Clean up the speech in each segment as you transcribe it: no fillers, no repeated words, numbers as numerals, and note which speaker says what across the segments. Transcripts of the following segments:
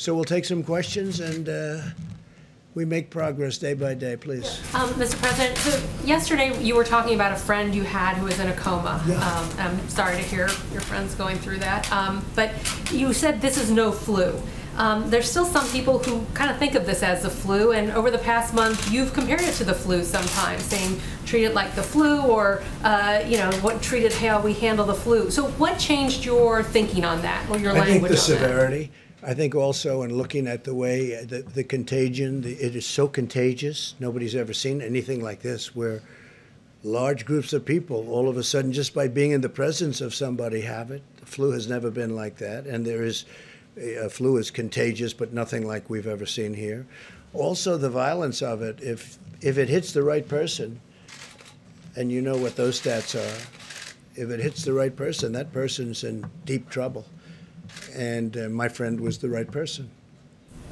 Speaker 1: So we'll take some questions, and we make progress day by day, please.
Speaker 2: Mr. President, so yesterday you were talking about a friend you had who was in a coma.
Speaker 1: Yeah.
Speaker 2: I'm sorry to hear your friend's going through that. But you said this is no flu. There's still some people who kind of think of this as the flu, and over the past month you've compared it to the flu sometimes, saying treat it like the flu, or treat it how we handle the flu. So what changed your thinking on that, or your language on that?
Speaker 1: I think the severity. I think also in looking at the way the contagion, it is so contagious. Nobody's ever seen anything like this, where large groups of people all of a sudden, just by being in the presence of somebody, have it. The flu has never been like that, and flu is contagious, but nothing like we've ever seen here. Also, the violence of it, if it hits the right person, and you know what those stats are, if it hits the right person, that person's in deep trouble. And my friend was the right person.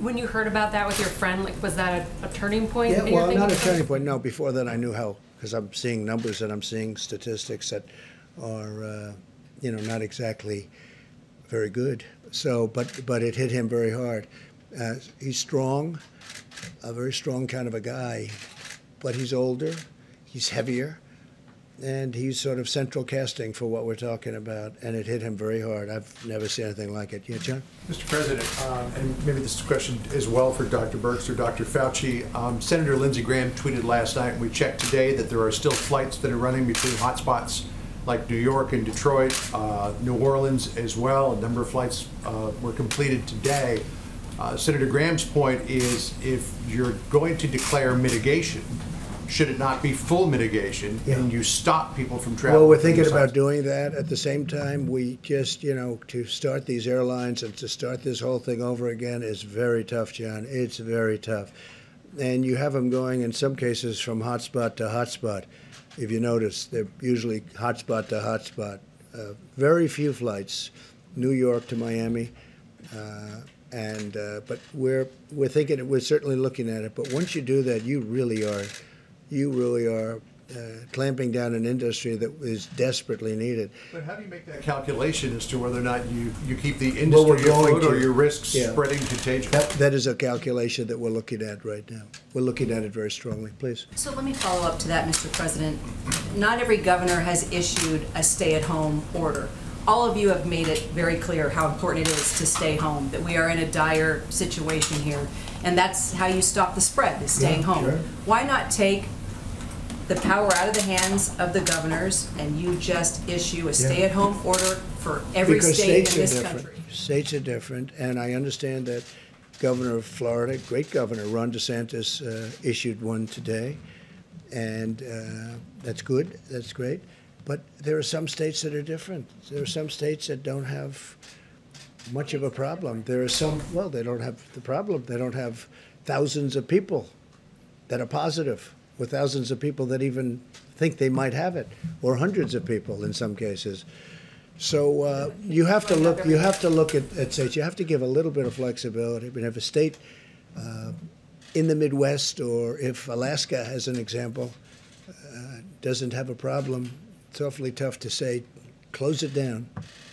Speaker 2: When you heard about that with your friend, was that a turning point?
Speaker 1: Yeah, well, not a turning point. No, before that I knew how, because I'm seeing numbers and I'm seeing statistics that are, not exactly very good. So, but it hit him very hard. He's strong, a very strong kind of a guy, but he's older, he's heavier, and he's sort of central casting for what we're talking about, and it hit him very hard. I've never seen anything like it. Yeah, John?
Speaker 3: Mr. President, and maybe this question is well for Dr. Birx or Dr. Fauci. Senator Lindsey Graham tweeted last night, and we checked today, that there are still flights that are running between hotspots like New York and Detroit, New Orleans as well. A number of flights were completed today. Senator Graham's point is, if you're going to declare mitigation, should it not be full mitigation, and you stop people from traveling?
Speaker 1: Well, we're thinking about doing that. At the same time, we just, to start these airlines and to start this whole thing over again is very tough, John. It's very tough. And you have them going, in some cases, from hotspot to hotspot. If you notice, they're usually hotspot to hotspot. Very few flights, New York to Miami. But we're thinking, we're certainly looking at it. But once you do that, you really are clamping down an industry that is desperately needed.
Speaker 3: But how do you make that calculation as to whether or not you keep the industry afloat, or your risks spreading contagion?
Speaker 1: That is a calculation that we're looking at right now. We're looking at it very strongly. Please.
Speaker 4: So let me follow up to that, Mr. President. Not every governor has issued a stay-at-home order. All of you have made it very clear how important it is to stay home, that we are in a dire situation here. And that's how you stop the spread, is staying home.
Speaker 1: Sure.
Speaker 4: Why not take the power out of the hands of the governors, and you just issue a stay-at-home order for every state in this country?
Speaker 1: States are different, and I understand that Governor of Florida, great governor, Ron DeSantis, issued one today, and that's good, that's great. But there are some states that are different. There are some states that don't have much of a problem. There are some, well, they don't have the problem. They don't have thousands of people that are positive, or thousands of people that even think they might have it, or hundreds of people in some cases. So you have to look. You have to look at states. You have to give a little bit of flexibility. But if a state in the Midwest, or if Alaska, as an example, doesn't have a problem, it's awfully tough to say close it down.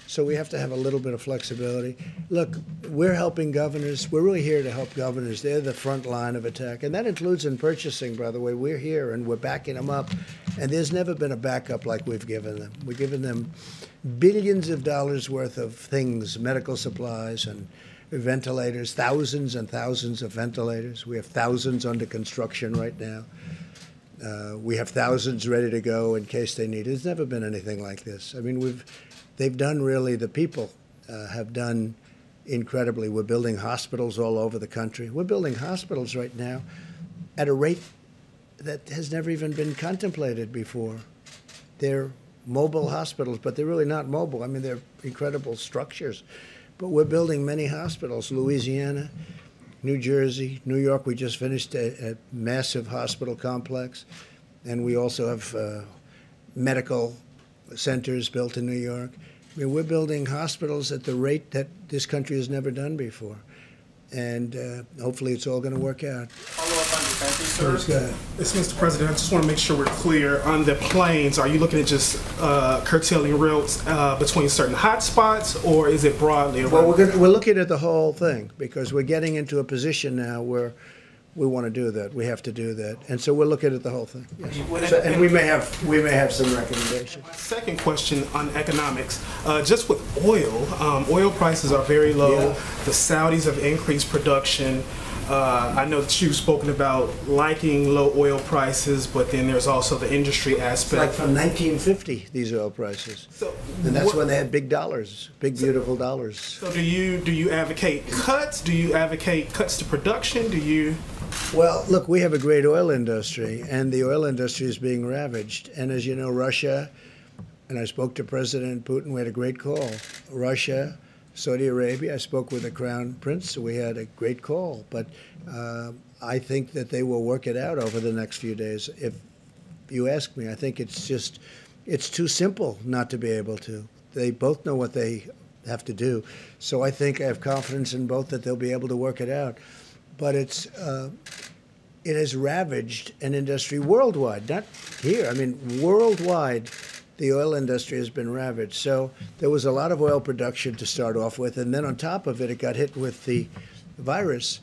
Speaker 1: So we have to have a little bit of flexibility. Look, we're helping governors. We're really here to help governors. They're the front line of attack. And that includes in purchasing, by the way. We're here and we're backing them up. And there's never been a backup like we've given them. We've given them billions of dollars worth of things, medical supplies and ventilators, thousands and thousands of ventilators. We have thousands under construction right now. We have thousands ready to go in case they need it. There's never been anything like this. I mean, they've done really, the people have done incredibly. We're building hospitals all over the country. We're building hospitals right now at a rate that has never even been contemplated before. They're mobile hospitals, but they're really not mobile. I mean, they're incredible structures. But we're building many hospitals. Louisiana, New Jersey, New York, we just finished a massive hospital complex. And we also have medical centers built in New York. I mean, we're building hospitals at the rate that this country has never done before. And hopefully it's all going to work out.
Speaker 5: Follow up Please go ahead.
Speaker 6: Yes, Mr. President, I just want to make sure we're clear. On the planes, are you looking at just curtailing routes between certain hotspots, or is it broadly around?
Speaker 1: Well, we're looking at the whole thing because we're getting into a position now where we want to do that. We have to do that, and so we're looking at the whole thing. Yes. And we may have some recommendations.
Speaker 6: Second question on economics. Just with oil, oil prices are very low.
Speaker 1: Yeah.
Speaker 6: The Saudis have increased production. I know that you've spoken about liking low oil prices, but then there's also the industry aspect.
Speaker 1: It's like from 1950, these oil prices.
Speaker 6: So
Speaker 1: And that's when they had big dollars, big, beautiful dollars.
Speaker 6: So do you advocate cuts? Do you advocate cuts to production? Do you?
Speaker 1: Well, look, we have a great oil industry, and the oil industry is being ravaged. And as you know, Russia, and I spoke to President Putin, we had a great call. Russia, Saudi Arabia, I spoke with the Crown Prince, so we had a great call. But I think that they will work it out over the next few days. If you ask me, I think it's too simple not to be able to. They both know what they have to do. So I think I have confidence in both that they'll be able to work it out. But it has ravaged an industry worldwide, not here. I mean, worldwide, the oil industry has been ravaged. So there was a lot of oil production to start off with, and then on top of it, it got hit with the virus,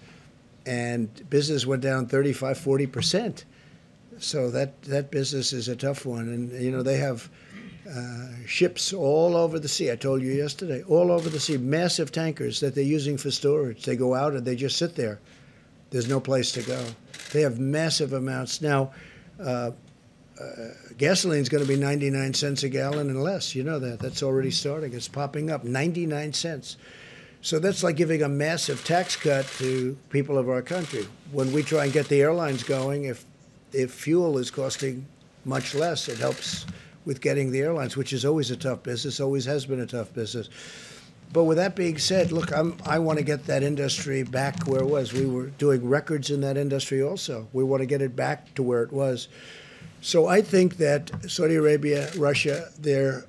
Speaker 1: and business went down 35, 40%. So that business is a tough one. And, you know, they have ships all over the sea. I told you yesterday, all over the sea, massive tankers that they're using for storage. They go out and they just sit there. There's no place to go. They have massive amounts. Now, gasoline is going to be 99 cents a gallon and less. You know that. That's already starting. It's popping up, 99 cents. So that's like giving a massive tax cut to people of our country. When we try and get the airlines going, if fuel is costing much less, it helps with getting the airlines, which is always a tough business, always has been a tough business. But with that being said, look, I want to get that industry back where it was. We were doing records in that industry also. We want to get it back to where it was. So I think that Saudi Arabia, Russia, they're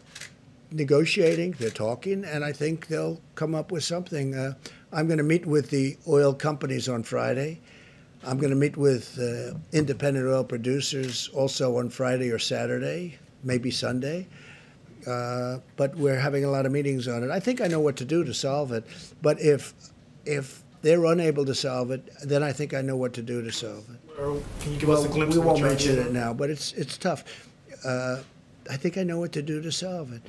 Speaker 1: negotiating, they're talking, and I think they'll come up with something. I'm going to meet with the oil companies on Friday. I'm going to meet with independent oil producers also on Friday or Saturday, maybe Sunday. But we're having a lot of meetings on it. I think I know what to do to solve it. But if they're unable to solve it, then I think I know what to do to solve it.
Speaker 6: Or can you give us a glimpse?
Speaker 1: We
Speaker 6: of what
Speaker 1: won't
Speaker 6: you're
Speaker 1: mention
Speaker 6: doing?
Speaker 1: it now, but it's tough. I think I know what to do to solve it.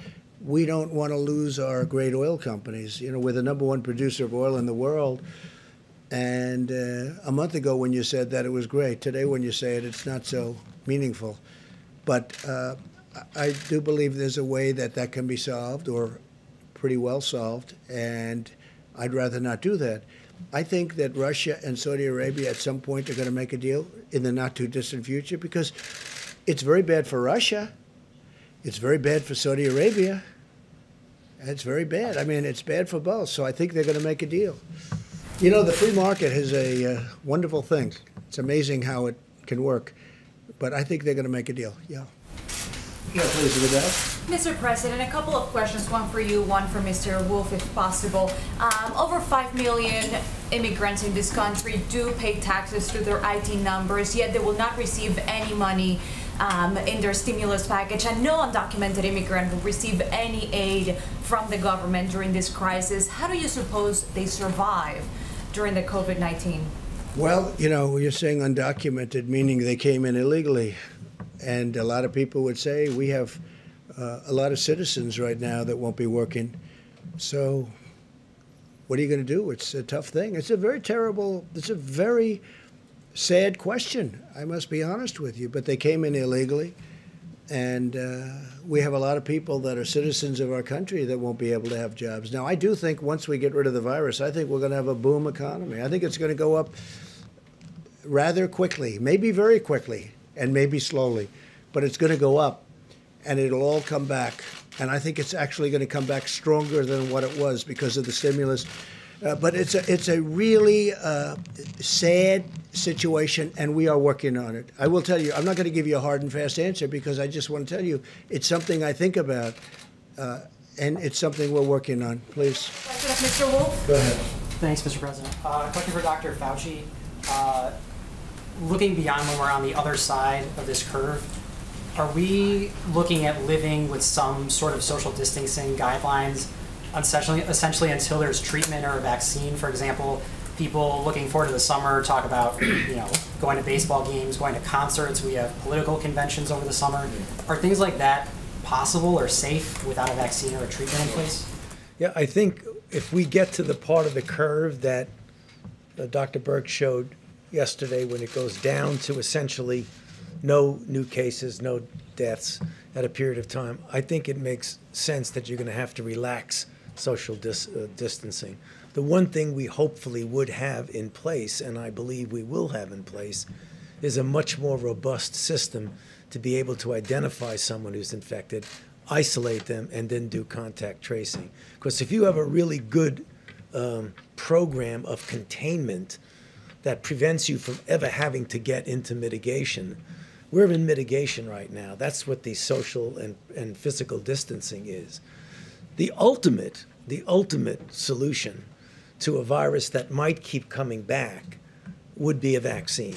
Speaker 1: We don't want to lose our great oil companies. You know, we're the #1 producer of oil in the world. And a month ago when you said that, it was great. Today when you say it, it's not so meaningful. But I do believe there's a way that can be solved, or pretty well solved, and I'd rather not do that. I think that Russia and Saudi Arabia at some point are going to make a deal in the not-too-distant future, because it's very bad for Russia. It's very bad for Saudi Arabia. It's very bad. I mean, it's bad for both, so I think they're going to make a deal. You know, the free market is a wonderful thing. It's amazing how it can work, but I think they're going to make a deal, yeah. Yeah, please, with that.
Speaker 7: Mr. President, a couple of questions, one for you, one for Mr. Wolf, if possible. Over 5 million immigrants in this country do pay taxes through their IT numbers, yet they will not receive any money in their stimulus package, and no undocumented immigrant will receive any aid from the government during this crisis. How do you suppose they survive during the COVID-19?
Speaker 1: Well, you know, you're saying undocumented, meaning they came in illegally. And a lot of people would say we have a lot of citizens right now that won't be working. So what are you going to do? It's a tough thing. It's a very sad question, I must be honest with you. But they came in illegally. And we have a lot of people that are citizens of our country that won't be able to have jobs. Now, I do think once we get rid of the virus, I think we're going to have a boom economy. I think it's going to go up rather quickly, maybe very quickly, and maybe slowly, but it's going to go up, and it'll all come back. And I think it's actually going to come back stronger than what it was because of the stimulus. But it's a really sad situation, and we are working on it. I will tell you, I'm not going to give you a hard and fast answer because I just want to tell you it's something I think about, and it's something we're working on. Please.
Speaker 7: Mr. Wolf?
Speaker 1: Go ahead.
Speaker 8: Thanks, Mr. President. Question for Dr. Fauci.
Speaker 5: looking beyond when we're on the other side of this curve, are we looking at living with some sort of social distancing guidelines essentially until there's treatment or a vaccine? For example, people looking forward to the summer talk about, going to baseball games, going to concerts. We have political conventions over the summer. Are things like that possible or safe without a vaccine or a treatment in place?
Speaker 8: Yeah, I think if we get to the part of the curve that Dr. Birx showed yesterday, when it goes down to essentially no new cases, no deaths at a period of time, I think it makes sense that you're going to have to relax social distancing. The one thing we hopefully would have in place, and I believe we will have in place, is a much more robust system to be able to identify someone who's infected, isolate them, and then do contact tracing. Because if you have a really good program of containment that prevents you from ever having to get into mitigation, we're in mitigation right now. That's what the social and physical distancing is. The ultimate solution to a virus that might keep coming back would be a vaccine.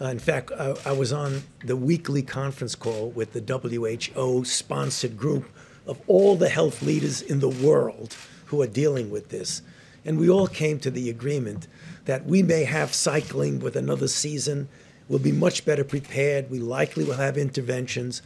Speaker 8: In fact, I was on the weekly conference call with the WHO-sponsored group of all the health leaders in the world who are dealing with this. And we all came to the agreement that we may have cycling with another season. We'll be much better prepared. We likely will have interventions.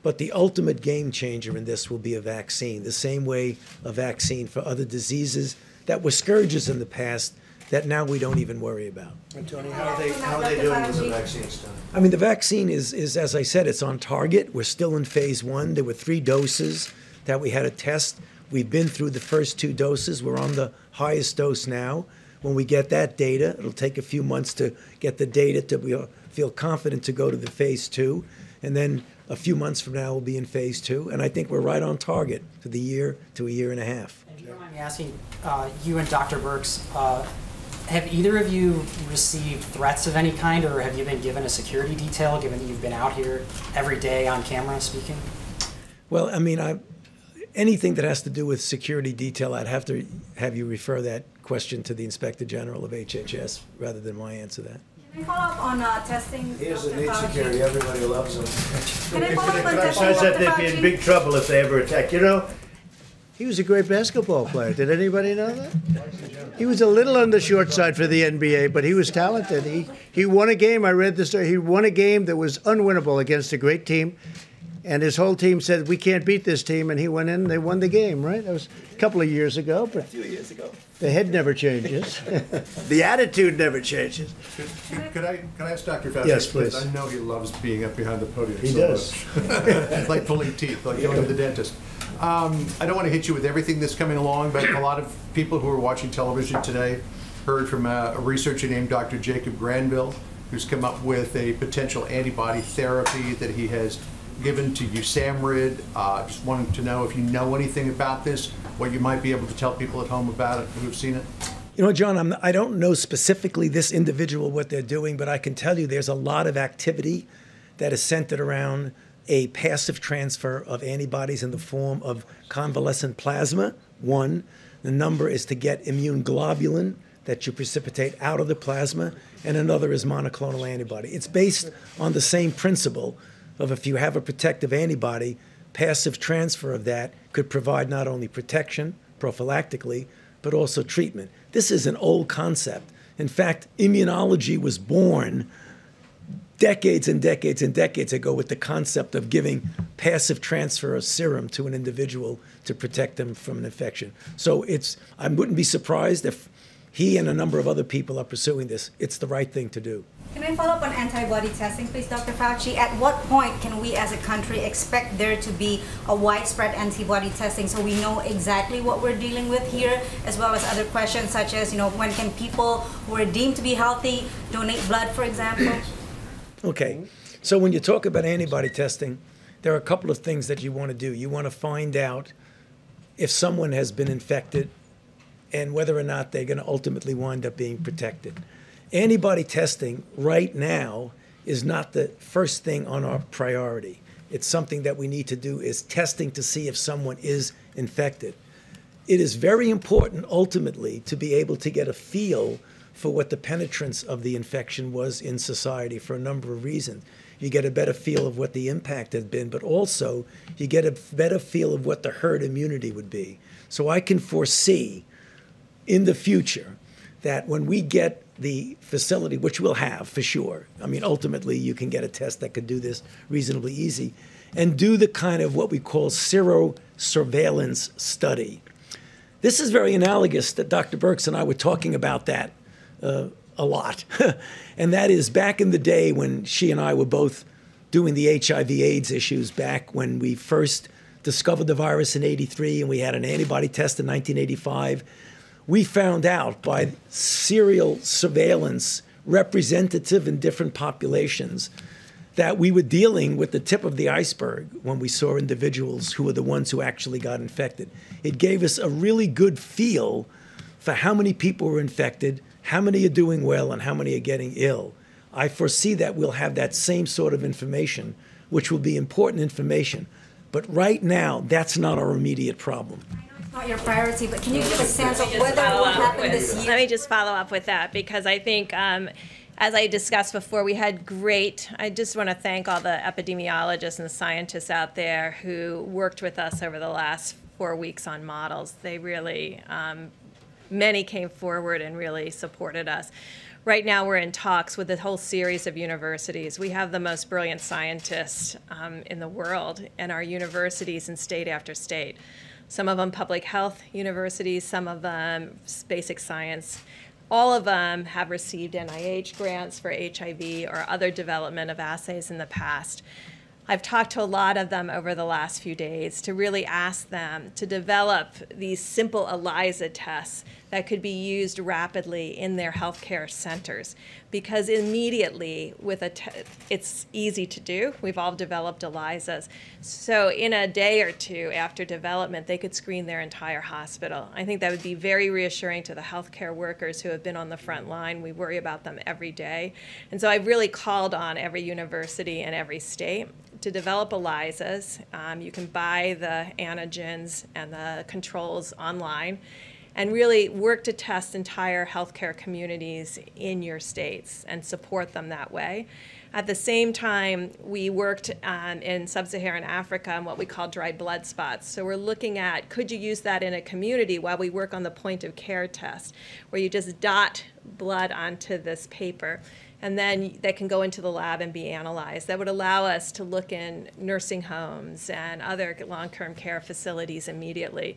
Speaker 8: But the ultimate game changer in this will be a vaccine, the same way a vaccine for other diseases that were scourges in the past that now we don't even worry about.
Speaker 1: And Tony, how are they doing with the vaccine stuff?
Speaker 8: I mean, the vaccine is, as I said, it's on target. We're still in phase 1. There were 3 doses that we had to test. We've been through the first 2 doses. We're on the highest dose now. When we get that data, it'll take a few months to get the data to feel confident to go to the phase 2. And then a few months from now, we'll be in phase 2. And I think we're right on target for the year to a year and a half.
Speaker 5: And if you don't mind me asking, you and Dr. Birx, have either of you received threats of any kind, or have you been given a security detail, given that you've been out here every day on camera speaking?
Speaker 8: Well, I mean, anything that has to do with security detail, I'd have to have you refer that question to the Inspector General of HHS rather than my answer that.
Speaker 9: Can I follow up on testing?
Speaker 1: He doesn't need security. Everybody loves him.
Speaker 9: Can I follow up on testing?
Speaker 1: Besides that, they'd be in big trouble if they ever attack. He was a great basketball player. Did anybody know that? He was a little on the short side for the NBA, but he was talented. He won a game. I read the story. He won a game that was unwinnable against a great team. And his whole team said, we can't beat this team. And he went in and they won the game, right? That was a couple of years ago. But a few years ago. The head never changes. The attitude never changes.
Speaker 3: Could I ask Dr. Fauci?
Speaker 1: Yes, please.
Speaker 3: I know he loves being up behind the podium.
Speaker 1: He does.
Speaker 3: Like pulling teeth, like going to the dentist. I don't want to hit you with everything that's coming along, but a lot of people who are watching television today heard from a researcher named Dr. Jacob Granville, who's come up with a potential antibody therapy that he has given to USAMRIID. Just wanted to know if you know anything about this, what you might be able to tell people at home about it who've seen it.
Speaker 8: You know, John, I don't know specifically this individual, what they're doing, but I can tell you there's a lot of activity that is centered around a passive transfer of antibodies in the form of convalescent plasma. One, the number is to get immune globulin that you precipitate out of the plasma, and another is monoclonal antibody. It's based on the same principle of if you have a protective antibody, passive transfer of that could provide not only protection prophylactically, but also treatment. This is an old concept. In fact, immunology was born decades and decades and decades ago with the concept of giving passive transfer of serum to an individual to protect them from an infection. So I wouldn't be surprised if he and a number of other people are pursuing this. It's the right thing to do.
Speaker 9: Can I follow up on antibody testing, please, Dr. Fauci? At what point can we as a country expect there to be a widespread antibody testing so we know exactly what we're dealing with here, as well as other questions such as, when can people who are deemed to be healthy donate blood, for example?
Speaker 8: Okay, so when you talk about antibody testing, there are a couple of things that you want to do. You want to find out if someone has been infected and whether or not they're going to ultimately wind up being protected. Antibody testing right now is not the first thing on our priority. It's something that we need to do is testing to see if someone is infected. It is very important ultimately to be able to get a feel for what the penetrance of the infection was in society for a number of reasons. You get a better feel of what the impact had been, but also you get a better feel of what the herd immunity would be. So I can foresee in the future that when we get the facility, which we'll have for sure, I mean, ultimately you can get a test that could do this reasonably easy, and do the kind of what we call serosurveillance study. This is very analogous that Dr. Birx and I were talking about that a lot. And that is back in the day when she and I were both doing the HIV/AIDS issues back when we first discovered the virus in '83 and we had an antibody test in 1985. We found out by serial surveillance representative in different populations that we were dealing with the tip of the iceberg when we saw individuals who were the ones who actually got infected. It gave us a really good feel for how many people were infected, how many are doing well, and how many are getting ill. I foresee that we'll have that same sort of information, which will be important information. But right now, that's not our immediate problem.
Speaker 9: Not your priority, but can you give a sense of whether it will happen this year?
Speaker 10: Let me just follow up with that, because I think, as I discussed before, we had I just want to thank all the epidemiologists and the scientists out there who worked with us over the last 4 weeks on models. They really, many came forward and really supported us. Right now we're in talks with a whole series of universities. We have the most brilliant scientists in the world in our universities in state after state. Some of them public health universities, some of them basic science. All of them have received NIH grants for HIV or other development of assays in the past. I've talked to a lot of them over the last few days to really ask them to develop these simple ELISA tests that could be used rapidly in their healthcare centers, because immediately it's easy to do. We've all developed ELISAs. So in a day or two after development, they could screen their entire hospital. I think that would be very reassuring to the healthcare workers who have been on the front line. We worry about them every day. And so I've really called on every university and every state to develop ELISAs. You can buy the antigens and the controls online and really work to test entire healthcare communities in your states and support them that way. At the same time, we worked in sub-Saharan Africa on what we call dried blood spots. So we're looking at, could you use that in a community while we work on the point of care test, where you just dot blood onto this paper, and then that can go into the lab and be analyzed. That would allow us to look in nursing homes and other long-term care facilities immediately.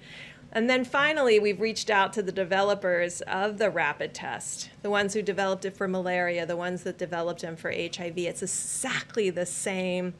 Speaker 10: And then finally, we've reached out to the developers of the rapid test, the ones who developed it for malaria, the ones that developed them for HIV. It's exactly the same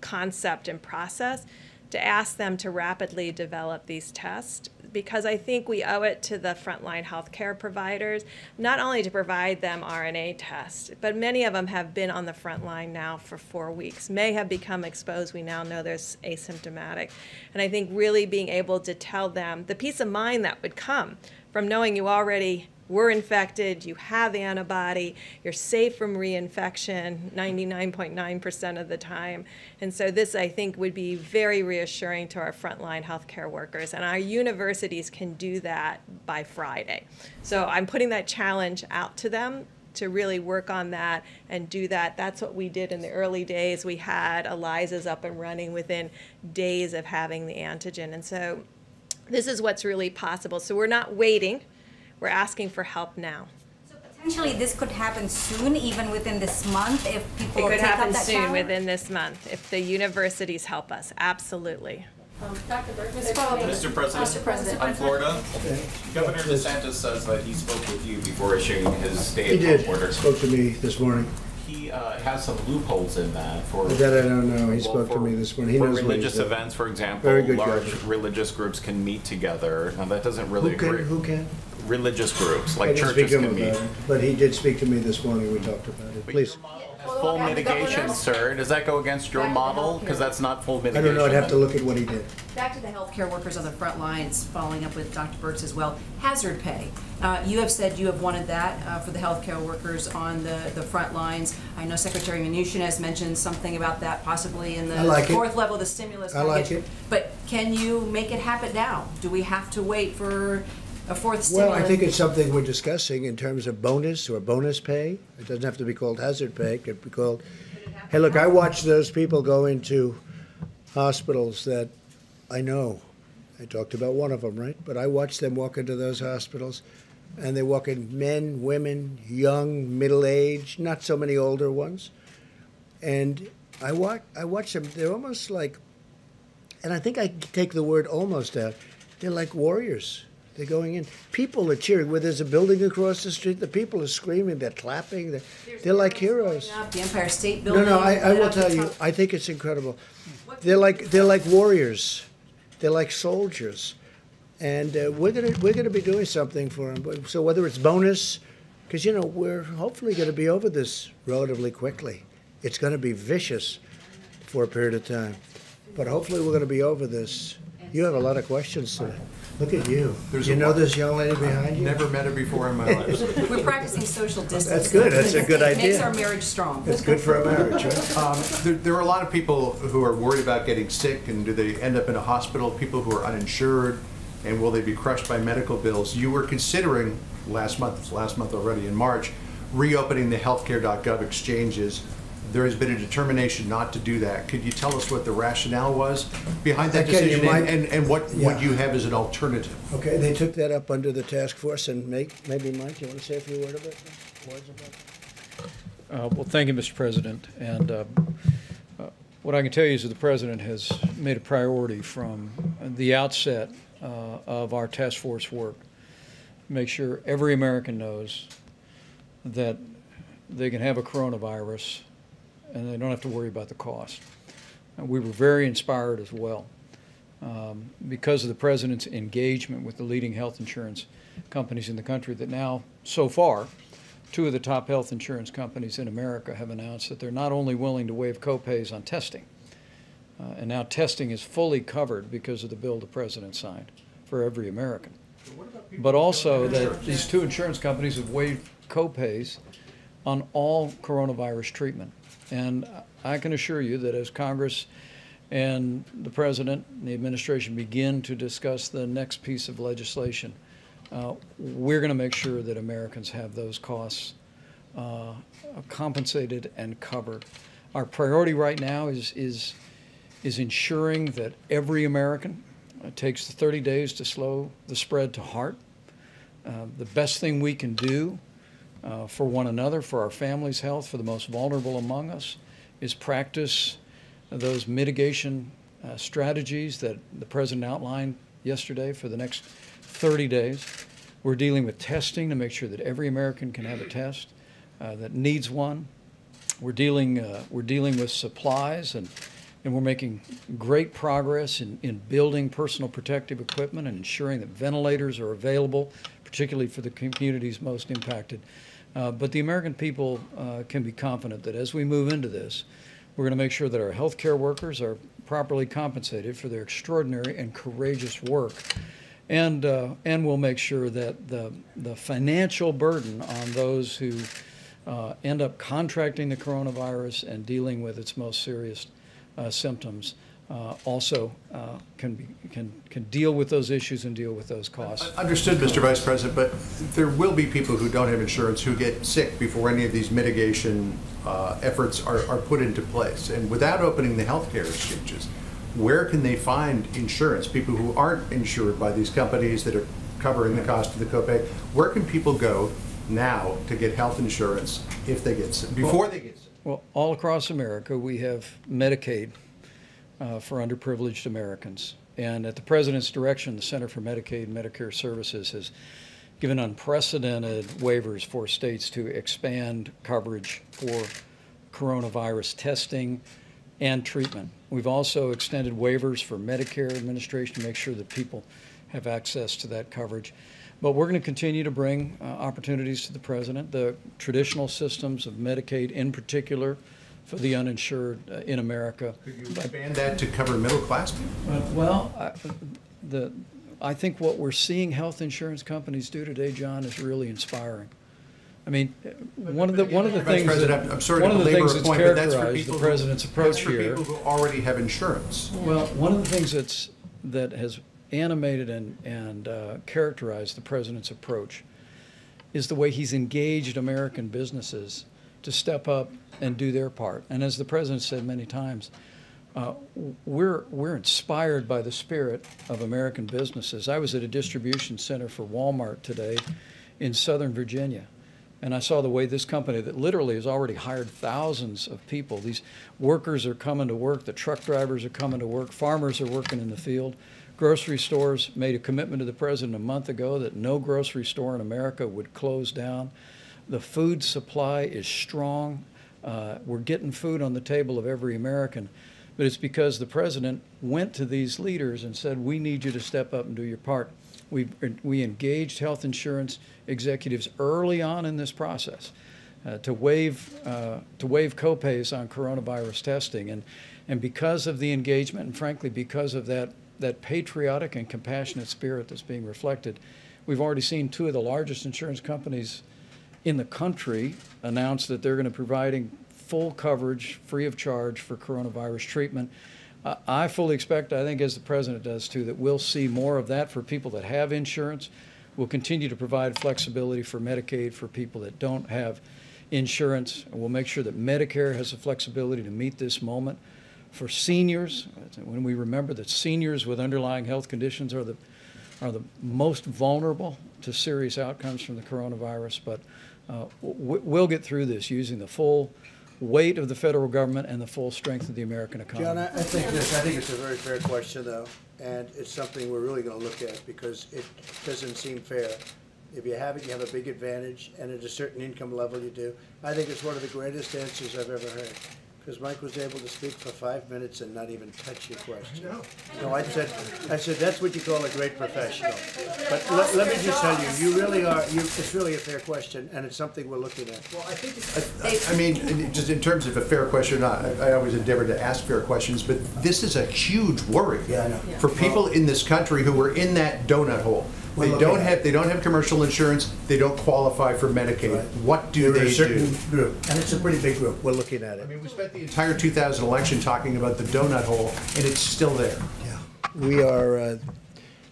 Speaker 10: concept and process, to ask them to rapidly develop these tests, because I think we owe it to the frontline healthcare providers, not only to provide them RNA tests, but many of them have been on the front line now for 4 weeks, may have become exposed. We now know they're asymptomatic. And I think really being able to tell them the peace of mind that would come from knowing you already were infected, you have antibody, you're safe from reinfection 99.9% of the time. And so this, I think, would be very reassuring to our frontline healthcare workers. And our universities can do that by Friday. So I'm putting that challenge out to them to really work on that and do that. That's what we did in the early days. We had ELISAs up and running within days of having the antigen. And so this is what's really possible. So we're not waiting. We're asking for help now.
Speaker 9: So potentially this could happen soon, even within this month, if people
Speaker 10: It could
Speaker 9: take up
Speaker 10: happen
Speaker 9: that
Speaker 10: soon,
Speaker 9: challenge?
Speaker 10: within this month, if the universities help us. Absolutely.
Speaker 2: Dr. Birx,
Speaker 11: Mr. President, on Florida, Governor DeSantis says that he spoke with you before issuing his stay-at-home order.
Speaker 1: He spoke to me this morning.
Speaker 11: He has some loopholes in that for
Speaker 1: That I don't know. He spoke to me this morning. He
Speaker 11: for
Speaker 1: knows what
Speaker 11: religious
Speaker 1: he's doing.
Speaker 11: events, for example.
Speaker 1: Very good
Speaker 11: Large
Speaker 1: governor.
Speaker 11: religious groups can meet together. Now that doesn't really agree.
Speaker 1: Who can?
Speaker 11: Religious groups,
Speaker 1: I
Speaker 11: like
Speaker 1: didn't
Speaker 11: churches
Speaker 1: speak to him
Speaker 11: can meet.
Speaker 1: about it, but he did speak to me this morning. We talked about it. Please.
Speaker 11: Full mitigation, sir. Does that go against your model? Because that's not full
Speaker 1: I
Speaker 11: mitigation.
Speaker 1: don't know. I'd have to look at what he did.
Speaker 4: Back to the healthcare workers on the front lines, following up with Dr. Birx as well. Hazard pay. You have said you have wanted that for the healthcare workers on the front lines. I know Secretary Mnuchin has mentioned something about that possibly in the fourth level of the stimulus package.
Speaker 1: I like it.
Speaker 4: But can you make it happen now? Do we have to wait for a fourth stimulus.
Speaker 1: Well, I think it's something we're discussing in terms of bonus or bonus pay. It doesn't have to be called hazard pay. It could be called, hey, look, I watch those people go into hospitals that I know. I talked about one of them, right? But I watch them walk into those hospitals, and they walk in men, women, young, middle-aged, not so many older ones. And I watch them. They're almost like, and I think I take the word almost out. They're like warriors. They're going in. People are cheering. Where there's a building across the street, the people are screaming. They're clapping. They're like heroes.
Speaker 4: The Empire State Building.
Speaker 1: No, I will tell you. I think it's incredible. They're like warriors. They're like soldiers, and we're gonna be doing something for them. So whether it's bonus, because we're hopefully going to be over this relatively quickly. It's going to be vicious for a period of time, but hopefully we're going to be over this. You have a lot of questions today. Look at you. You know this young lady behind you?
Speaker 3: Never met her before in my life.
Speaker 4: We're practicing social distancing.
Speaker 1: That's good. That's a good idea.
Speaker 4: Makes our marriage strong.
Speaker 1: It's good for a marriage, right?
Speaker 3: There are a lot of people who are worried about getting sick, and do they end up in a hospital? People who are uninsured, and will they be crushed by medical bills? You were considering last month already in March, reopening the healthcare.gov exchanges. There has been a determination not to do that. Could you tell us what the rationale was behind that decision, and what would you have as an alternative?
Speaker 1: Okay, they took that up under the task force, and maybe Mike, you want to say a few words about that?
Speaker 12: Well, thank you, Mr. President. And what I can tell you is that the President has made a priority from the outset of our task force work. Make sure every American knows that they can have a coronavirus and they don't have to worry about the cost. We were very inspired as well because of the President's engagement with the leading health insurance companies in the country, that now, so far, 2 of the top health insurance companies in America have announced that they're not only willing to waive copays on testing, and now testing is fully covered because of the bill the President signed for every American, but also that these 2 insurance companies have waived copays on all coronavirus treatment. And I can assure you that as Congress and the President and the administration begin to discuss the next piece of legislation, we're going to make sure that Americans have those costs compensated and covered. Our priority right now is ensuring that every American takes the 30 days to slow the spread to heart. The best thing we can do for one another, for our family's health, for the most vulnerable among us, is practice those mitigation strategies that the President outlined yesterday for the next 30 days. We're dealing with testing to make sure that every American can have a test that needs one. We're dealing with supplies, and we're making great progress in building personal protective equipment and ensuring that ventilators are available, particularly for the communities most impacted. But the American people can be confident that as we move into this, we're going to make sure that our healthcare workers are properly compensated for their extraordinary and courageous work, and we'll make sure that the financial burden on those who end up contracting the coronavirus and dealing with its most serious symptoms also can deal with those issues and deal with those costs.
Speaker 3: Understood, Mr. Vice President, but there will be people who don't have insurance who get sick before any of these mitigation efforts are put into place. And without opening the healthcare exchanges, where can they find insurance? People who aren't insured by these companies that are covering the cost of the copay, where can people go now to get health insurance if they get sick, before they get sick?
Speaker 12: Well, all across America, we have Medicaid for underprivileged Americans. And at the President's direction, the Center for Medicaid and Medicare Services has given unprecedented waivers for states to expand coverage for coronavirus testing and treatment. We've also extended waivers for Medicare administration to make sure that people have access to that coverage. But we're going to continue to bring opportunities to the President. The traditional systems of Medicaid in particular for the uninsured in America.
Speaker 3: Could you expand that to cover middle class people?
Speaker 12: I think what we're seeing health insurance companies do today, John, is really inspiring. I mean, one of the things that's characterized the President's approach here.
Speaker 3: That's for people who already have insurance.
Speaker 12: Well, one of the things that has animated and characterized the president's approach is the way he's engaged American businesses to step up and do their part. And as the president said many times, we're inspired by the spirit of American businesses. I was at a distribution center for Walmart today in Southern Virginia, and I saw the way this company that literally has already hired thousands of people. These workers are coming to work, the truck drivers are coming to work, farmers are working in the field. Grocery stores made a commitment to the president a month ago that no grocery store in America would close down. The food supply is strong. We're getting food on the table of every American. But it's because the president went to these leaders and said, we need you to step up and do your part. We engaged health insurance executives early on in this process to waive copays on coronavirus testing. And because of the engagement, and frankly, because of that patriotic and compassionate spirit that's being reflected, we've already seen two of the largest insurance companies in the country announce that they're going to be providing full coverage, free of charge for coronavirus treatment. I fully expect, I think as the president does too, that we'll see more of that for people that have insurance. We'll continue to provide flexibility for Medicaid for people that don't have insurance. And we'll make sure that Medicare has the flexibility to meet this moment. For seniors, when we remember that seniors with underlying health conditions are the most vulnerable to serious outcomes from the coronavirus, but we'll get through this using the full weight of the federal government and the full strength of the American economy.
Speaker 1: John, I think it's a very fair question, though, and it's something we're really going to look at because it doesn't seem fair. If you have it, you have a big advantage, and at a certain income level you do. I think it's one of the greatest answers I've ever heard. Because Mike was able to speak for 5 minutes and not even touch your question. No, I said that's what you call a great professional. But let me just tell you, you really are. It's really a fair question, and it's something we're looking at.
Speaker 3: Well, I think I mean, just in terms of a fair question or not, I always endeavor to ask fair questions, but this is a huge worry for people in this country who are in that donut hole. They don't have commercial insurance. They don't qualify for Medicaid. Right. What do they do?
Speaker 1: Group, and it's a pretty big group. We're looking at it.
Speaker 3: I mean, we spent the entire 2000 election talking about the donut hole, and it's still there.
Speaker 1: Yeah, we are.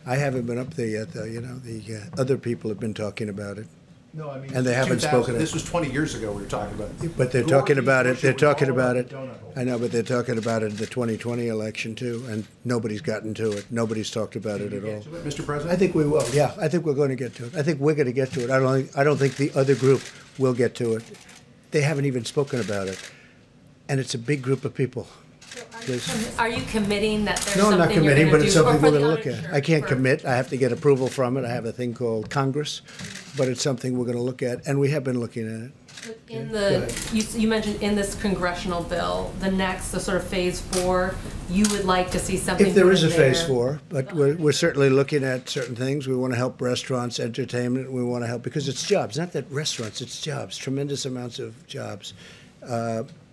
Speaker 1: I haven't been up there yet, though. You know, the other people have been talking about it.
Speaker 3: No, I mean,
Speaker 1: and they haven't spoken.
Speaker 3: This was 20 years ago. We were talking about it.
Speaker 1: But they're talking about it. They're talking about it. I know, but they're talking about it in the 2020 election too, and nobody's gotten to it. Nobody's talked about it at all.
Speaker 3: Mr. President,
Speaker 1: I think we will. Yeah, I think we're going to get to it. I think we're going to get to it. I don't think the other group will get to it. They haven't even spoken about it, and it's a big group of people.
Speaker 2: Are you committing that there's
Speaker 1: No, I'm not
Speaker 2: something you're
Speaker 1: committing,
Speaker 2: gonna
Speaker 1: but it's
Speaker 2: do, or
Speaker 1: something
Speaker 2: for
Speaker 1: we're
Speaker 2: the
Speaker 1: going to look at.
Speaker 2: uninsured?
Speaker 1: I can't commit. I have to get approval from it. I have a thing called Congress, but it's something we're going to look at, and we have been looking at it.
Speaker 2: In you mentioned in this congressional bill, the sort of phase 4, you would like to see something.
Speaker 1: If there is a
Speaker 2: there.
Speaker 1: phase 4, but we're certainly looking at certain things. We want to help restaurants, entertainment. We want to help because it's jobs, not that restaurants. It's jobs, tremendous amounts of jobs.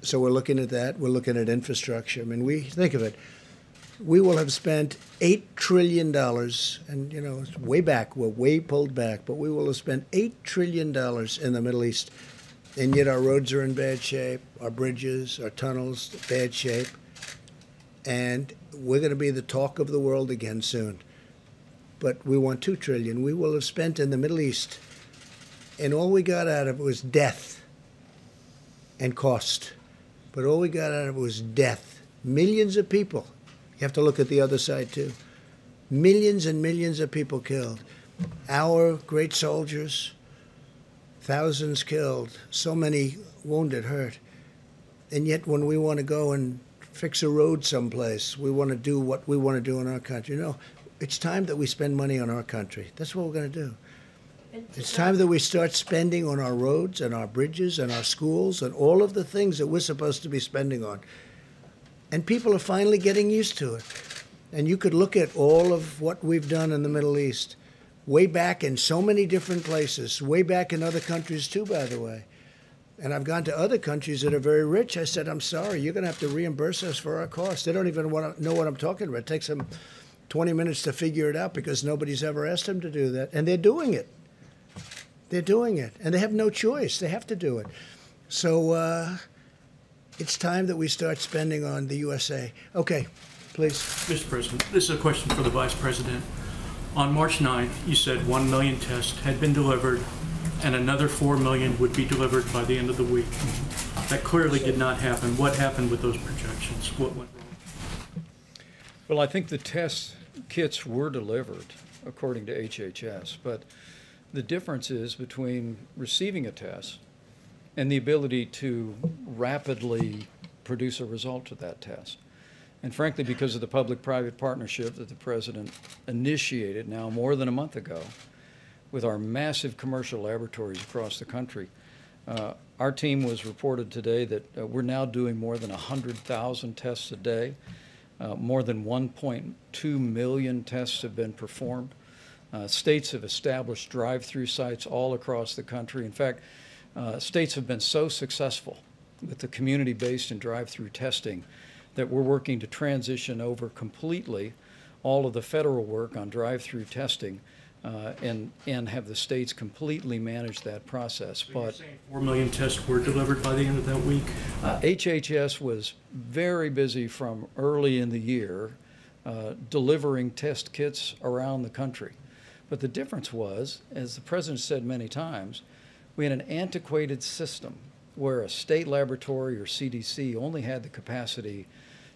Speaker 1: So we're looking at that. We're looking at infrastructure. I mean, we think of it. We will have spent $8 trillion, and you know, it's way back. We're way pulled back, but we will have spent $8 trillion in the Middle East, and yet our roads are in bad shape, our bridges, our tunnels, bad shape, and we're going to be the talk of the world again soon. But we want $2 trillion. We will have spent in the Middle East, and all we got out of it was death and cost. But all we got out of it was death. Millions of people. You have to look at the other side, too. Millions and millions of people killed. Our great soldiers, thousands killed, so many wounded, hurt. And yet when we want to go and fix a road someplace, we want to do what we want to do in our country. No, it's time that we spend money on our country. That's what we're going to do. It's time that we start spending on our roads and our bridges and our schools and all of the things that we're supposed to be spending on. And people are finally getting used to it. And you could look at all of what we've done in the Middle East, way back in so many different places, way back in other countries too, by the way. And I've gone to other countries that are very rich. I said, I'm sorry, you're going to have to reimburse us for our costs. They don't even want to know what I'm talking about. It takes them 20 minutes to figure it out because nobody's ever asked them to do that. And they're doing it. They're doing it, and they have no choice. They have to do it. So it's time that we start spending on the USA. Okay, please.
Speaker 13: Mr. President, this is a question for the Vice President. On March 9th, you said 1 million tests had been delivered and another 4 million would be delivered by the end of the week. That clearly did not happen. What happened with those projections? What went wrong?
Speaker 12: Well, I think the test kits were delivered according to HHS, but the difference is between receiving a test and the ability to rapidly produce a result to that test. And frankly, because of the public-private partnership that the President initiated now more than a month ago with our massive commercial laboratories across the country, our team was reported today that we're now doing more than 100,000 tests a day. More than 1.2 million tests have been performed. States have established drive-through sites all across the country. In fact, states have been so successful with the community-based and drive-through testing that we're working to transition over completely all of the federal work on drive-through testing and have the states completely manage that process.
Speaker 13: So you're saying 4 million tests were delivered by the end of that week?
Speaker 12: HHS was very busy from early in the year delivering test kits around the country. But the difference was, as the President said many times, we had an antiquated system where a state laboratory or CDC only had the capacity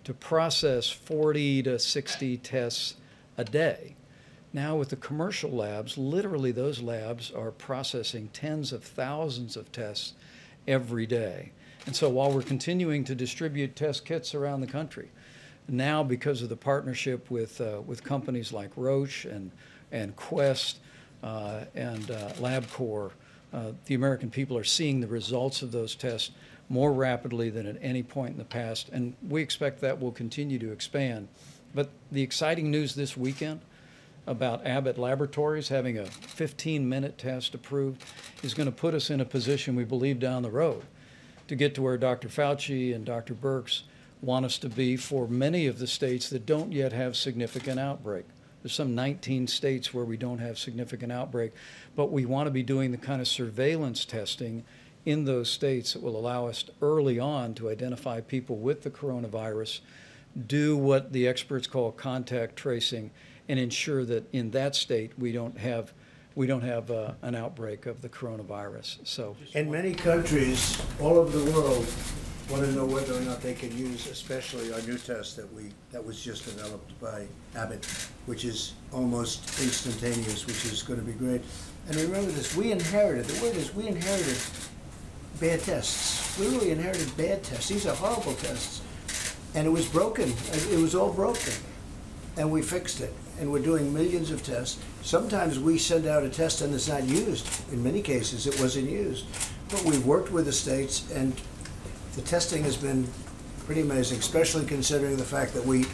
Speaker 12: to process 40 to 60 tests a day. Now with the commercial labs, literally those labs are processing tens of thousands of tests every day. And so while we're continuing to distribute test kits around the country, now because of the partnership with companies like Roche and Quest and LabCorp, the American people are seeing the results of those tests more rapidly than at any point in the past, and we expect that will continue to expand. But the exciting news this weekend about Abbott Laboratories having a 15-minute test approved is going to put us in a position, we believe, down the road to get to where Dr. Fauci and Dr. Birx want us to be for many of the states that don't yet have significant outbreak. There's some 19 states where we don't have significant outbreak, but we want to be doing the kind of surveillance testing in those states that will allow us early on to identify people with the coronavirus, do what the experts call contact tracing, and ensure that in that state we don't have an outbreak of the coronavirus. So,
Speaker 1: in many countries all over the world want to know whether or not they can use, especially our new test that was just developed by Abbott, which is almost instantaneous, which is going to be great. And remember this: we inherited. The word is we inherited bad tests. We really inherited bad tests. These are horrible tests, and it was broken. It was all broken, and we fixed it. And we're doing millions of tests. Sometimes we send out a test and it's not used. In many cases, it wasn't used. But we've worked with the states, and the testing has been pretty amazing, especially considering the fact that we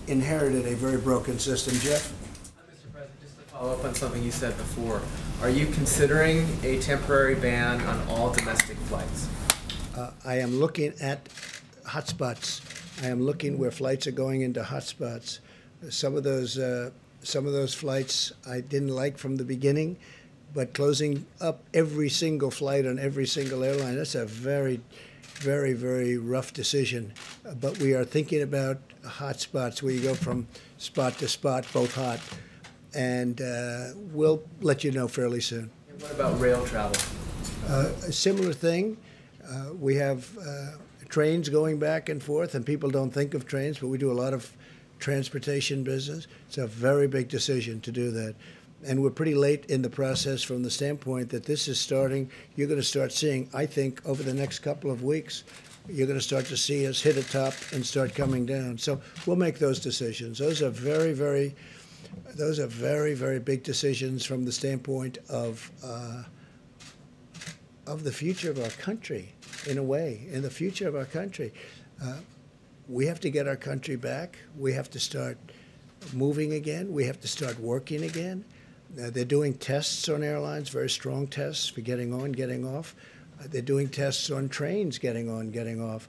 Speaker 1: inherited a very broken system. Jeff?
Speaker 14: Mr. President, just to follow up on something you said before, are you considering a temporary ban on all domestic flights?
Speaker 1: I am looking at hotspots. I am looking where flights are going into hotspots. Some of those flights I didn't like from the beginning, but closing up every single flight on every single airline, that's a very, very, very rough decision. But we are thinking about hotspots where you go from spot to spot, both hot, and we'll let you know fairly soon.
Speaker 14: And what about rail travel?
Speaker 1: A similar thing. We have trains going back and forth, and people don't think of trains, but we do a lot of transportation business. It's a very big decision to do that. And we're pretty late in the process from the standpoint that this is starting. You're going to start seeing, I think, over the next couple of weeks, you're going to start to see us hit a top and start coming down. So we'll make those decisions. Those are very, very big decisions from the standpoint of the future of our country, in a way, in the future of our country. We have to get our country back. We have to start moving again. We have to start working again. They're doing tests on airlines, very strong tests for getting on, getting off. They're doing tests on trains, getting on, getting off.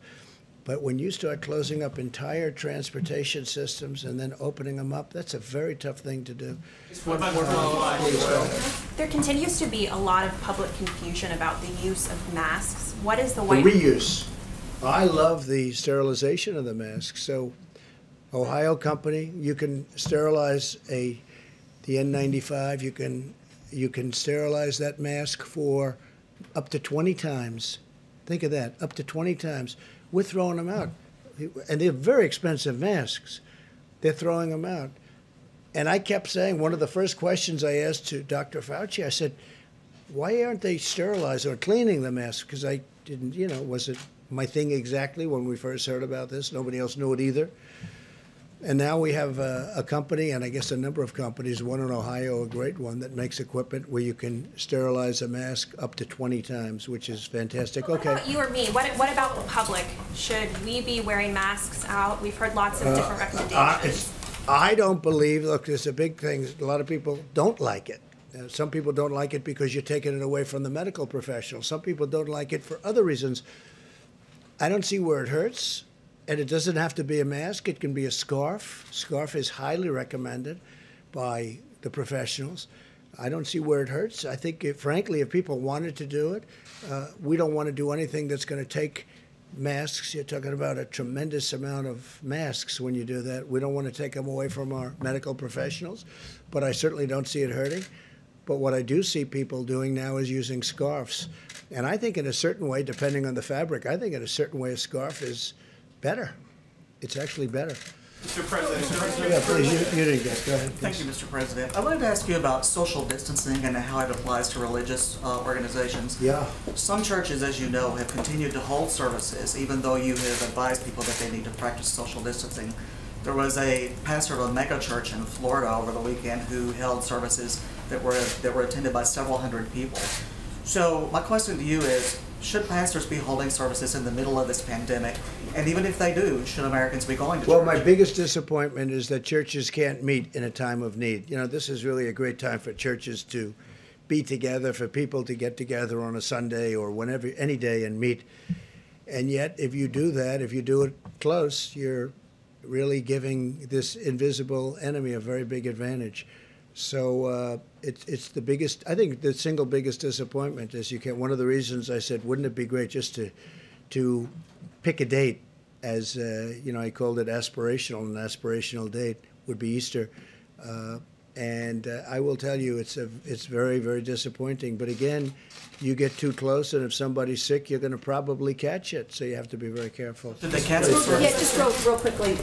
Speaker 1: But when you start closing up entire transportation systems and then opening them up, that's a very tough thing to do.
Speaker 15: There continues to be a lot of public confusion about the use of masks. What is the
Speaker 1: reuse. I love the sterilization of the masks. So Ohio company, you can sterilize the N95. You can sterilize that mask for up to 20 times. Think of that, up to 20 times. We're throwing them out. And they're very expensive masks. They're throwing them out. And I kept saying, one of the first questions I asked to Dr. Fauci, I said, why aren't they sterilizing or cleaning the mask? Because I didn't, was it my thing exactly when we first heard about this? Nobody else knew it either. And now we have a company, and I guess a number of companies, one in Ohio, a great one, that makes equipment where you can sterilize a mask up to 20 times, which is fantastic.
Speaker 15: But what about you or me? What about the public? Should we be wearing masks out? We've heard lots of different recommendations.
Speaker 1: I don't believe, look, there's a big thing, a lot of people don't like it. Some people don't like it because you're taking it away from the medical professionals. Some people don't like it for other reasons. I don't see where it hurts. And it doesn't have to be a mask. It can be a scarf. Scarf is highly recommended by the professionals. I don't see where it hurts. I think, frankly, if people wanted to do it, we don't want to do anything that's going to take masks. You're talking about a tremendous amount of masks when you do that. We don't want to take them away from our medical professionals, but I certainly don't see it hurting. But what I do see people doing now is using scarves. And I think in a certain way, depending on the fabric, I think in a certain way a scarf is better. It's actually better.
Speaker 16: Mr. President.
Speaker 1: Yeah, please, you didn't get it. Go ahead.
Speaker 16: Thank you, Mr. President. I'd like to ask you about social distancing and how it applies to religious organizations.
Speaker 1: Yeah.
Speaker 16: Some churches, as you know, have continued to hold services, even though you have advised people that they need to practice social distancing. There was a pastor of a mega church in Florida over the weekend who held services that were attended by several hundred people. So my question to you is, should pastors be holding services in the middle of this pandemic? And even if they do, should Americans be going to church?
Speaker 1: Well, my biggest disappointment is that churches can't meet in a time of need. This is really a great time for churches to be together, for people to get together on a Sunday or whenever, any day, and meet. And yet, if you do that, if you do it close, you're really giving this invisible enemy a very big advantage. So it's the biggest, I think the single biggest disappointment is one of the reasons I said, wouldn't it be great just to pick a date as, I called it aspirational. An aspirational date would be Easter. And I will tell you, it's very, very disappointing. But again, you get too close, and if somebody's sick, you're going to probably catch it. So you have to be very careful.
Speaker 4: Yeah, just real quickly,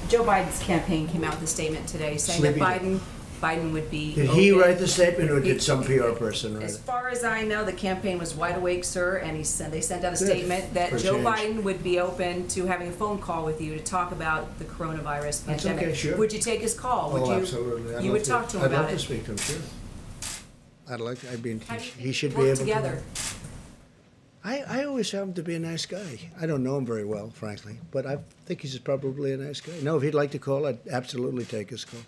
Speaker 4: Joe Biden's campaign came out with a statement today saying that Biden would be.
Speaker 1: Did he write the statement, or did some PR person write it?
Speaker 4: As far as I know, the campaign was wide awake, sir, and they sent out a statement that Joe Biden would be open to having a phone call with you to talk about the coronavirus pandemic.
Speaker 1: That's okay, sure.
Speaker 4: Would you take his call? Would you?
Speaker 1: Absolutely.
Speaker 4: You would talk to him about it.
Speaker 1: I'd love to speak to him, sure. He should be
Speaker 4: work
Speaker 1: able
Speaker 4: together.
Speaker 1: to. I always found him to be a nice guy. I don't know him very well, frankly, but I think he's probably a nice guy. No, if he'd like to call, I'd absolutely take his call.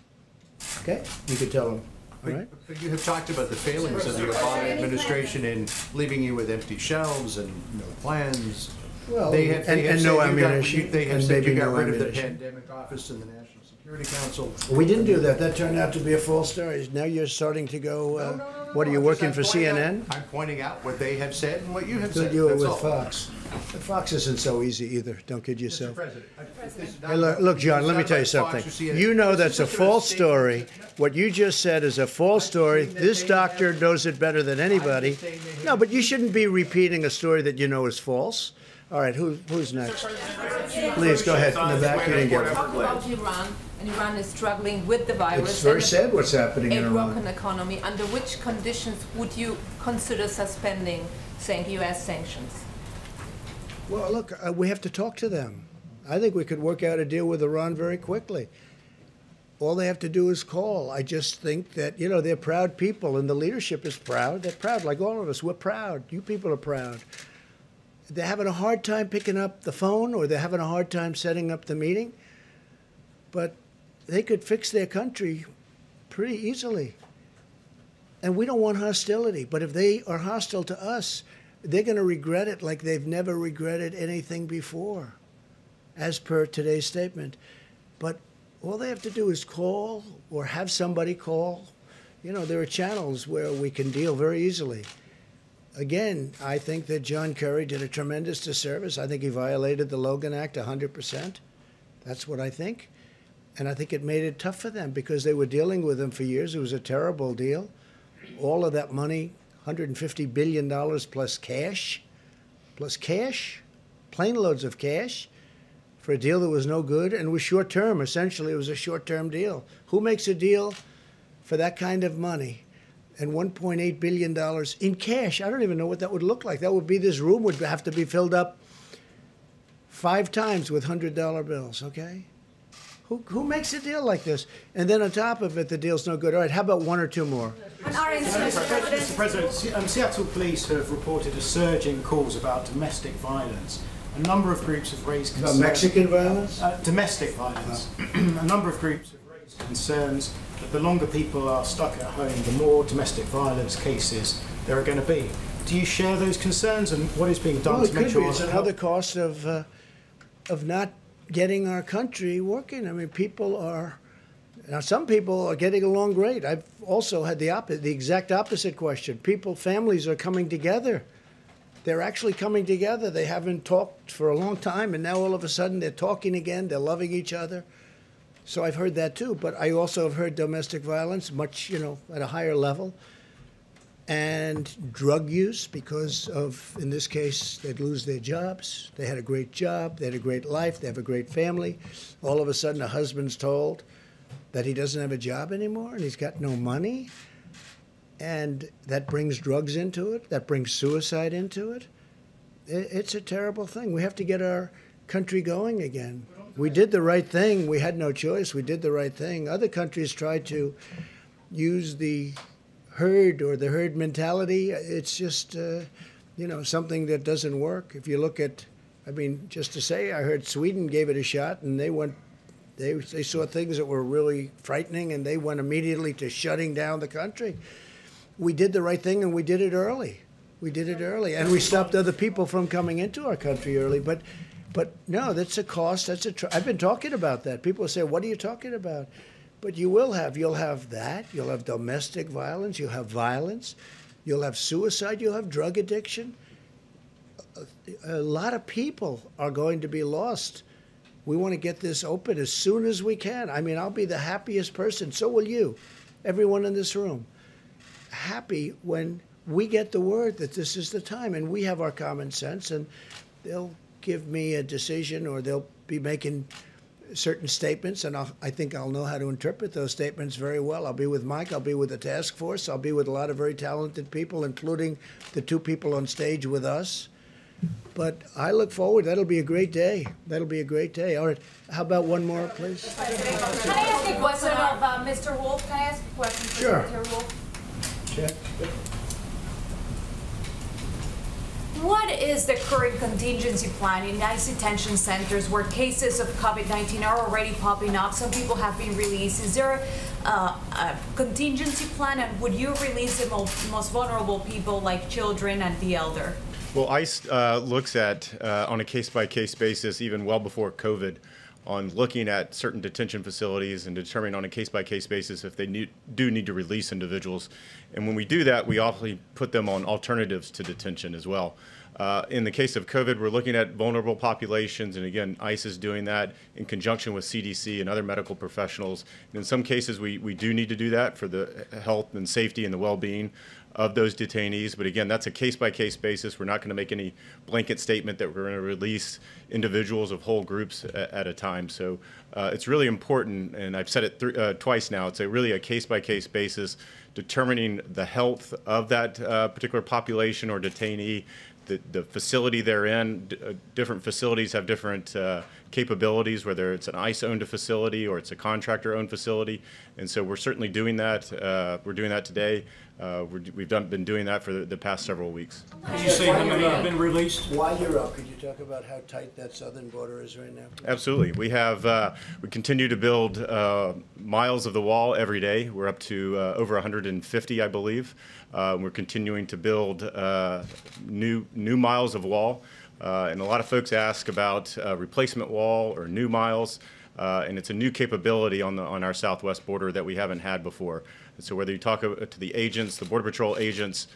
Speaker 1: Okay? You could tell him. All right?
Speaker 3: But you have talked about the failings of the Obama administration in leaving you with empty shelves and no plans.
Speaker 1: Well, and no ammunition.
Speaker 3: They have
Speaker 1: and
Speaker 3: said you
Speaker 1: maybe
Speaker 3: got
Speaker 1: no
Speaker 3: rid of the
Speaker 1: ammunition.
Speaker 3: pandemic office in the National Security Council.
Speaker 1: We didn't do that. That turned out to be a false story. Now you're starting to go, what, are you working for CNN?
Speaker 3: I'm pointing out what they have said and what you have
Speaker 1: Good
Speaker 3: said.
Speaker 1: you were
Speaker 3: That's
Speaker 1: with
Speaker 3: all.
Speaker 1: Fox. But Fox isn't so easy either. Don't kid yourself.
Speaker 3: President.
Speaker 1: Hey, look, John, let me tell you something. You know that's a false story. What you just said is a false story. This doctor knows it better than anybody. No, but you shouldn't be repeating a story that you know is false. All right, who's next? Please, go ahead. In the back, you didn't get it.
Speaker 17: Talk about Iran, and Iran is struggling with the virus.
Speaker 1: It's very sad what's happening in
Speaker 17: a
Speaker 1: Iran.
Speaker 17: broken economy. Under which conditions would you consider suspending, saying, U.S. sanctions?
Speaker 1: Well, look, we have to talk to them. I think we could work out a deal with Iran very quickly. All they have to do is call. I just think that, they're proud people, and the leadership is proud. They're proud, like all of us. We're proud. You people are proud. They're having a hard time picking up the phone, or they're having a hard time setting up the meeting. But they could fix their country pretty easily. And we don't want hostility. But if they are hostile to us, they're going to regret it like they've never regretted anything before, as per today's statement. But all they have to do is call or have somebody call. There are channels where we can deal very easily. Again, I think that John Kerry did a tremendous disservice. I think he violated the Logan Act 100%. That's what I think. And I think it made it tough for them because they were dealing with them for years. It was a terrible deal. All of that money, $150 billion plus cash, plane loads of cash for a deal that was no good and was short term. Essentially, it was a short term deal. Who makes a deal for that kind of money and $1.8 billion in cash? I don't even know what that would look like. That would be, this room would have to be filled up 5 times with $100 bills, okay? Who makes a deal like this? And then on top of it, the deal's no good. All right, how about 1 or 2 more?
Speaker 18: Mr. President, Seattle police have reported a surge in calls about domestic violence. A number of groups have raised concerns.
Speaker 1: About Mexican violence?
Speaker 18: Domestic violence. A number of groups have raised concerns that the longer people are stuck at home, the more domestic violence cases there are going to be. Do you share those concerns, and what is being done to make sure?
Speaker 1: It's another cost of not getting our country working. I mean, some people are getting along great. I've also had the exact opposite question. Families are coming together. They're actually coming together. They haven't talked for a long time, and now all of a sudden they're talking again. They're loving each other. So I've heard that too. But I also have heard domestic violence much, at a higher level. And drug use because of, in this case, they'd lose their jobs. They had a great job. They had a great life. They have a great family. All of a sudden, a husband's told that he doesn't have a job anymore and he's got no money. And that brings drugs into it. That brings suicide into it. It's a terrible thing. We have to get our country going again. We did the right thing. We had no choice. We did the right thing. Other countries tried to use the herd or the herd mentality. It's just, something that doesn't work. If you look at, just to say, I heard Sweden gave it a shot and they saw things that were really frightening and they went immediately to shutting down the country. We did the right thing and we did it early. And we stopped other people from coming into our country early. But no, that's a cost. I've been talking about that. People say, what are you talking about? But you'll have that. You'll have domestic violence. You'll have violence. You'll have suicide. You'll have drug addiction. A lot of people are going to be lost. We want to get this open as soon as we can. I'll be the happiest person. So will you, everyone in this room. Happy when we get the word that this is the time and we have our common sense and they'll give me a decision or they'll be making certain statements, and I think I'll know how to interpret those statements very well. I'll be with Mike. I'll be with the task force. I'll be with a lot of very talented people, including the 2 people on stage with us. But I look forward. That'll be a great day. All right. How about 1 more, please?
Speaker 7: Can I ask a question of Mr. Wolf? Can I ask a question for
Speaker 1: Sure.
Speaker 7: Secretary Wolf?
Speaker 1: Check.
Speaker 7: What is the current contingency plan in ICE detention centers where cases of COVID-19 are already popping up? Some people have been released. Is there a contingency plan, and would you release the most vulnerable people like children and the elder?
Speaker 19: Well, ICE looks at, on a case-by-case basis, even well before COVID, on looking at certain detention facilities and determining on a case-by-case basis if they do need to release individuals. And when we do that, we often put them on alternatives to detention as well. In the case of COVID, we're looking at vulnerable populations, and again, ICE is doing that in conjunction with CDC and other medical professionals. And in some cases, we do need to do that for the health and safety and the well-being of those detainees. But again, that's a case-by-case basis. We're not going to make any blanket statement that we're going to release individuals of whole groups at a time. So it's really important, and I've said it twice now, it's really a case-by-case basis, determining the health of that particular population or detainee, the facility they're in. Different facilities have different capabilities, whether it's an ICE-owned facility or it's a contractor-owned facility. And so we're certainly doing that. We're doing that today. We've been doing that for the past several weeks.
Speaker 13: Did you say how many have been released?
Speaker 1: While you're up, could you talk about how tight that southern border is right now?
Speaker 19: Absolutely. We continue to build miles of the wall every day. We're up to over 150, I believe. We're continuing to build new miles of wall. And a lot of folks ask about replacement wall or new miles. And it's a new capability on our southwest border that we haven't had before. And so whether you talk to the agents, the Border Patrol agents,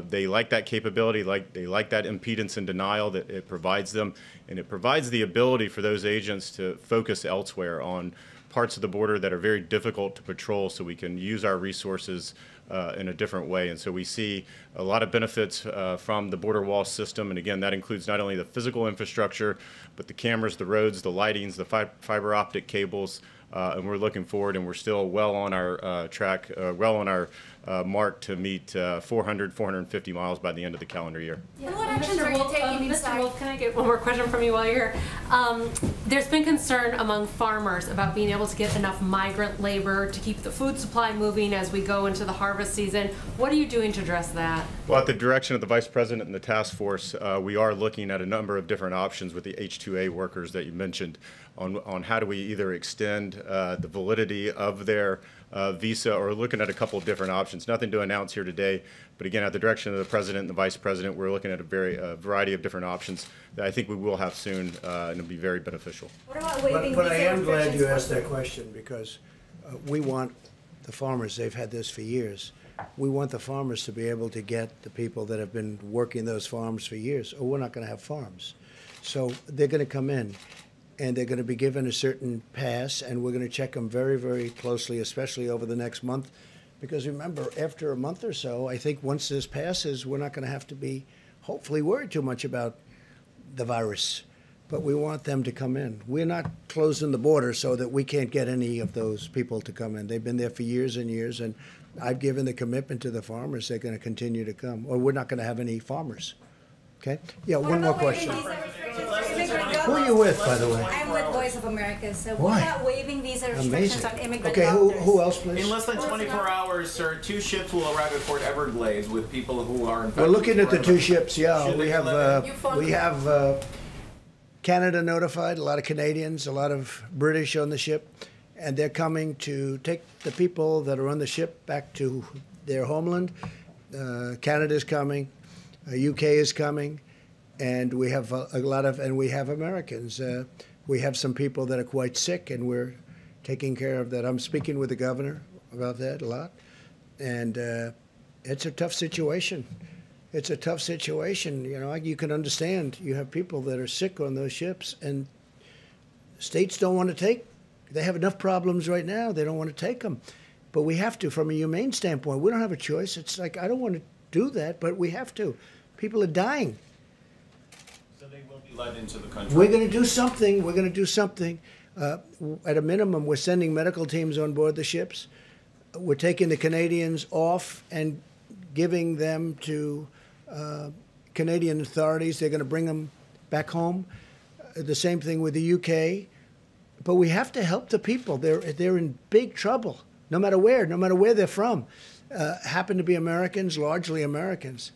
Speaker 19: they like that capability, they like that impedance and denial that it provides them. And it provides the ability for those agents to focus elsewhere on parts of the border that are very difficult to patrol, so we can use our resources in a different way. And so we see a lot of benefits from the border wall system. And again, that includes not only the physical infrastructure, but the cameras, the roads, the lightings, the fiber optic cables. And we're looking forward, and we're still well on our track, well on our mark to meet 450 miles by the end of the calendar year.
Speaker 2: Yeah.
Speaker 7: What actions are you taking
Speaker 2: Mr.
Speaker 7: inside?
Speaker 2: Wolf, can I get one more question from you while you're here? There's been concern among farmers about being able to get enough migrant labor to keep the food supply moving as we go into the harvest season. What are you doing to address that?
Speaker 19: Well, at the direction of the Vice President and the task force, we are looking at a number of different options with the H-2A workers that you mentioned on how do we either extend the validity of their visa, or looking at a couple of different options. Nothing to announce here today, but again, at the direction of the President and the Vice President, we're looking at a variety of different options that I think we will have soon, and it'll be very beneficial.
Speaker 9: What about waiving
Speaker 1: But I
Speaker 9: visa
Speaker 1: am glad
Speaker 9: restrictions
Speaker 1: you
Speaker 9: for-
Speaker 1: asked that question, because we want the farmers, they've had this for years. We want the farmers to be able to get the people that have been working those farms for years, or we're not going to have farms. So they're going to come in, and they're going to be given a certain pass, and we're going to check them very, very closely, especially over the next month. Because remember, after a month or so, I think once this passes, we're not going to have to be, hopefully, worried too much about the virus. But we want them to come in. We're not closing the border so that we can't get any of those people to come in. They've been there for years and years, and I've given the commitment to the farmers they're going to continue to come, or we're not going to have any farmers. Okay? Yeah, one more question. Who are you with, by the way?
Speaker 9: I'm with Voice of America, so
Speaker 1: Why?
Speaker 9: what about waiving visa restrictions
Speaker 1: Amazing.
Speaker 9: on immigrant
Speaker 1: Okay,
Speaker 9: doctors?
Speaker 1: who else, please?
Speaker 11: In less than 24 hours, sir, 2 ships will arrive at Port Everglades with people who are infected.
Speaker 1: We're looking at the
Speaker 11: with
Speaker 1: 2
Speaker 11: coronavirus.
Speaker 1: ships, yeah.
Speaker 11: Should
Speaker 1: We
Speaker 11: they
Speaker 1: have,
Speaker 11: let in?
Speaker 1: Canada notified, a lot of Canadians, a lot of British on the ship, and they're coming to take the people that are on the ship back to their homeland. Canada's coming, UK is coming, and we have and we have Americans. We have some people that are quite sick, and we're taking care of that. I'm speaking with the governor about that a lot, and it's a tough situation. It's a tough situation. You know, you can understand. You have people that are sick on those ships, and states don't want to take. They have enough problems right now. They don't want to take them. But we have to, from a humane standpoint. We don't have a choice. It's like, I don't want to do that, but we have to. People are dying.
Speaker 11: So they will be let into the country.
Speaker 1: We're going to do something. We're going to do something. At a minimum, we're sending medical teams on board the ships. We're taking the Canadians off and giving them to Canadian authorities. They're going to bring them back home. The same thing with the UK. But we have to help the people. They're in big trouble, no matter where they're from. Happen to be Americans, largely Americans.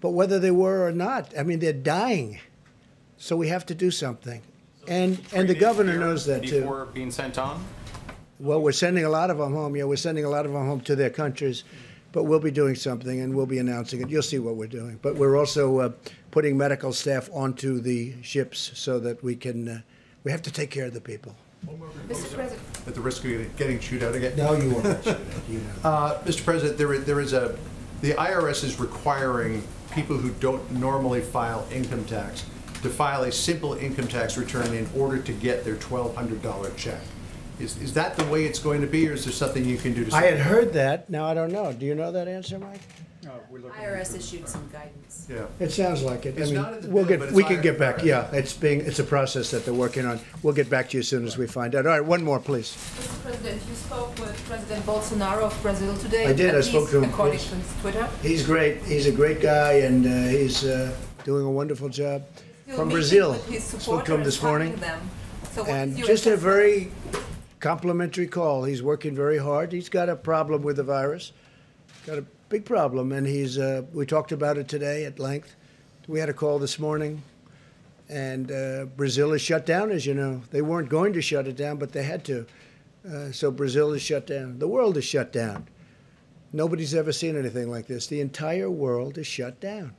Speaker 1: But whether they were or not, I mean, they're dying. So we have to do something. And the governor knows that, too.
Speaker 11: Before being sent on?
Speaker 1: Well, we're sending a lot of them home. Yeah, we're sending a lot of them home to their countries. But we'll be doing something, and we'll be announcing it. You'll see what we're doing. But we're also putting medical staff onto the ships so that we can, we have to take care of the people.
Speaker 7: Mr. President.
Speaker 3: At the risk of getting chewed out again?
Speaker 1: No, you won't get chewed out. You know.
Speaker 3: Mr. President, the IRS is requiring people who don't normally file income tax to file a simple income tax return in order to get their $1,200 check. Is that the way it's going to be, or is there something you can do to?
Speaker 1: I had heard that. Now I don't know. Do you know that answer, Mike?
Speaker 4: IRS issued some guidance.
Speaker 3: Yeah.
Speaker 1: It sounds like it.
Speaker 3: It's
Speaker 1: I mean,
Speaker 3: not in the bill, but it's
Speaker 1: we can
Speaker 3: IRS.
Speaker 1: get back. Yeah, it's a process that they're working on. We'll get back to you as soon as we find out. All right, one more, please.
Speaker 17: Mr. President, you spoke with President Bolsonaro of Brazil today.
Speaker 1: I did. I spoke to him.
Speaker 17: According
Speaker 1: Yes.
Speaker 17: to his Twitter.
Speaker 1: He's great. He's a great guy, and he's doing a wonderful job.
Speaker 17: Still
Speaker 1: From
Speaker 17: meeting
Speaker 1: Brazil.
Speaker 17: with his
Speaker 1: Spoke to him this
Speaker 17: supporters,
Speaker 1: morning.
Speaker 17: talking them. So what
Speaker 1: And
Speaker 17: is your
Speaker 1: just a
Speaker 17: assessment?
Speaker 1: very complimentary call. He's working very hard. He's got a problem with the virus, got a big problem, and we talked about it today at length. We had a call this morning, and Brazil is shut down, as you know. They weren't going to shut it down, but they had to. So Brazil is shut down. The world is shut down. Nobody's ever seen anything like this. The entire world is shut down.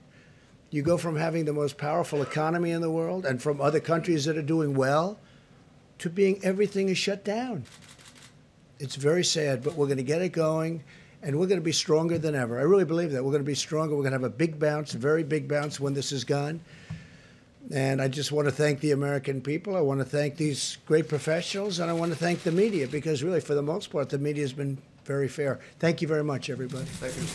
Speaker 1: You go from having the most powerful economy in the world and from other countries that are doing well to being everything is shut down. It's very sad, but we're going to get it going, and we're going to be stronger than ever. I really believe that. We're going to be stronger. We're going to have a big bounce, a very big bounce when this is gone. And I just want to thank the American people. I want to thank these great professionals, and I want to thank the media, because really, for the most part, the media has been very fair. Thank you very much, everybody.
Speaker 3: Thank you.